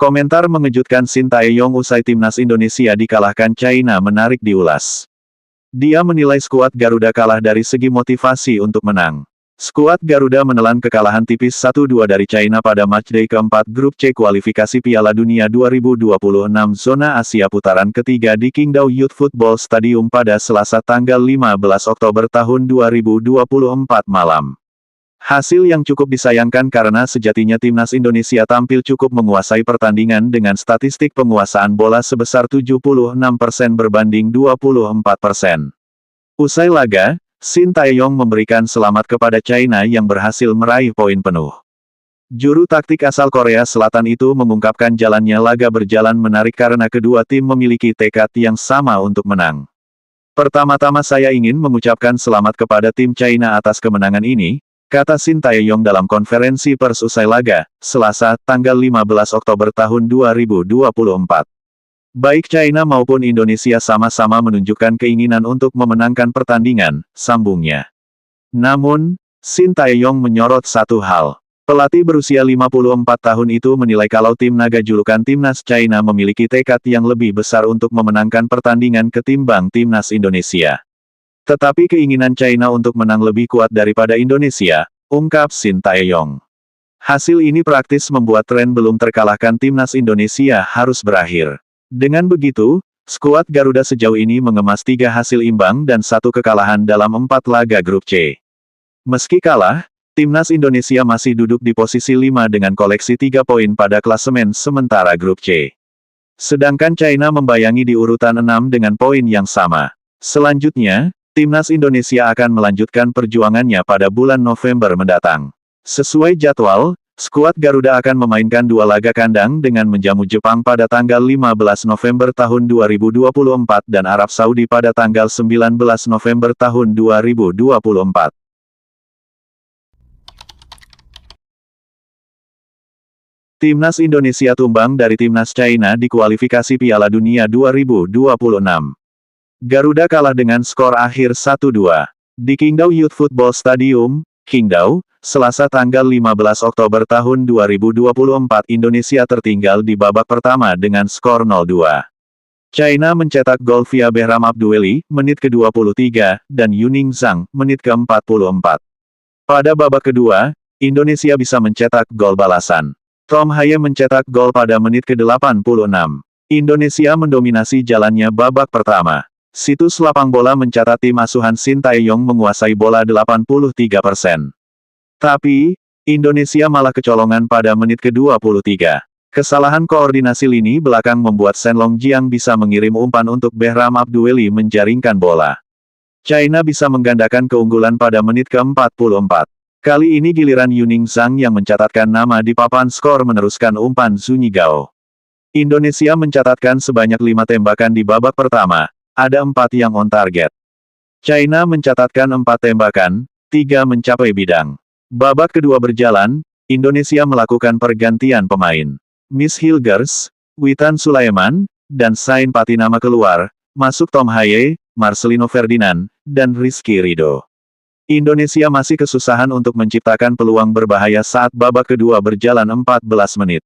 Komentar mengejutkan Shin Tae-yong usai timnas Indonesia dikalahkan China menarik diulas. Dia menilai skuad Garuda kalah dari segi motivasi untuk menang. Skuad Garuda menelan kekalahan tipis 1-2 dari China pada matchday keempat Grup C kualifikasi Piala Dunia 2026 Zona Asia putaran ketiga di Qingdao Youth Football Stadium pada Selasa tanggal 15 Oktober tahun 2024 malam. Hasil yang cukup disayangkan karena sejatinya timnas Indonesia tampil cukup menguasai pertandingan dengan statistik penguasaan bola sebesar 76% berbanding 24%. Usai laga, Shin Tae-yong memberikan selamat kepada China yang berhasil meraih poin penuh. Juru taktik asal Korea Selatan itu mengungkapkan jalannya laga berjalan menarik karena kedua tim memiliki tekad yang sama untuk menang. Pertama-tama saya ingin mengucapkan selamat kepada tim China atas kemenangan ini, kata Shin Tae-yong dalam konferensi pers usai laga, Selasa, tanggal 15 Oktober tahun 2024. Baik China maupun Indonesia sama-sama menunjukkan keinginan untuk memenangkan pertandingan, sambungnya. Namun, Shin Tae-yong menyorot satu hal. Pelatih berusia 54 tahun itu menilai kalau tim naga julukan timnas China memiliki tekad yang lebih besar untuk memenangkan pertandingan ketimbang timnas Indonesia. Tetapi keinginan China untuk menang lebih kuat daripada Indonesia, ungkap Shin Tae-yong. Hasil ini praktis membuat tren belum terkalahkan timnas Indonesia harus berakhir. Dengan begitu, skuad Garuda sejauh ini mengemas 3 hasil imbang dan 1 kekalahan dalam 4 laga Grup C. Meski kalah, timnas Indonesia masih duduk di posisi 5 dengan koleksi 3 poin pada klasemen sementara Grup C. Sedangkan China membayangi di urutan 6 dengan poin yang sama. Selanjutnya, timnas Indonesia akan melanjutkan perjuangannya pada bulan November mendatang. Sesuai jadwal, skuad Garuda akan memainkan 2 laga kandang dengan menjamu Jepang pada tanggal 15 November tahun 2024 dan Arab Saudi pada tanggal 19 November tahun 2024. Timnas Indonesia tumbang dari timnas China di kualifikasi Piala Dunia 2026. Garuda kalah dengan skor akhir 1-2. Di Qingdao Youth Football Stadium, Qingdao, Selasa tanggal 15 Oktober tahun 2024 Indonesia tertinggal di babak pertama dengan skor 0-2. China mencetak gol via Behram Abdueli, menit ke-23, dan Yuning Zhang, menit ke-44. Pada babak kedua, Indonesia bisa mencetak gol balasan. Tom Haye mencetak gol pada menit ke-86. Indonesia mendominasi jalannya babak pertama. Situs lapang bola mencatat tim asuhan Shin Tae-yong menguasai bola 83%. Tapi, Indonesia malah kecolongan pada menit ke-23. Kesalahan koordinasi lini belakang membuat Shen Longjiang bisa mengirim umpan untuk Behram Abdueli menjaringkan bola. China bisa menggandakan keunggulan pada menit ke-44. Kali ini giliran Yuning Zhang yang mencatatkan nama di papan skor meneruskan umpan Zhu Nyigao. Indonesia mencatatkan sebanyak 5 tembakan di babak pertama. Ada 4 yang on target. China mencatatkan 4 tembakan, 3 mencapai bidang. Babak kedua berjalan, Indonesia melakukan pergantian pemain. Miss Hilgers, Witan Sulaiman, dan Sain Patinama keluar, masuk Tom Haye, Marcelino Ferdinand, dan Rizky Ridho. Indonesia masih kesusahan untuk menciptakan peluang berbahaya saat babak kedua berjalan 14 menit.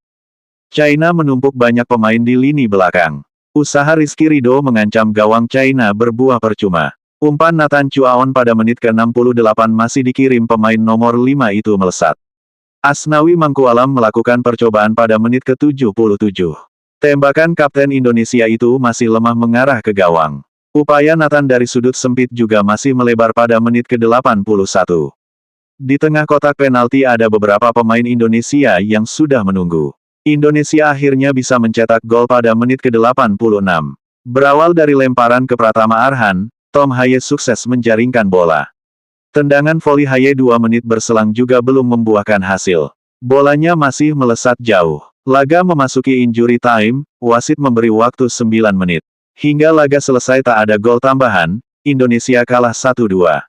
China menumpuk banyak pemain di lini belakang. Usaha Rizky Ridho mengancam gawang China berbuah percuma. Umpan Nathan Chuaon pada menit ke-68 masih dikirim pemain nomor 5 itu melesat. Asnawi Mangkualam melakukan percobaan pada menit ke-77. Tembakan kapten Indonesia itu masih lemah mengarah ke gawang. Upaya Nathan dari sudut sempit juga masih melebar pada menit ke-81. Di tengah kotak penalti ada beberapa pemain Indonesia yang sudah menunggu. Indonesia akhirnya bisa mencetak gol pada menit ke-86. Berawal dari lemparan ke Pratama Arhan, Tom Haye sukses menjaringkan bola. Tendangan voli Haye 2 menit berselang juga belum membuahkan hasil. Bolanya masih melesat jauh. Laga memasuki injury time, wasit memberi waktu 9 menit. Hingga laga selesai tak ada gol tambahan, Indonesia kalah 1-2.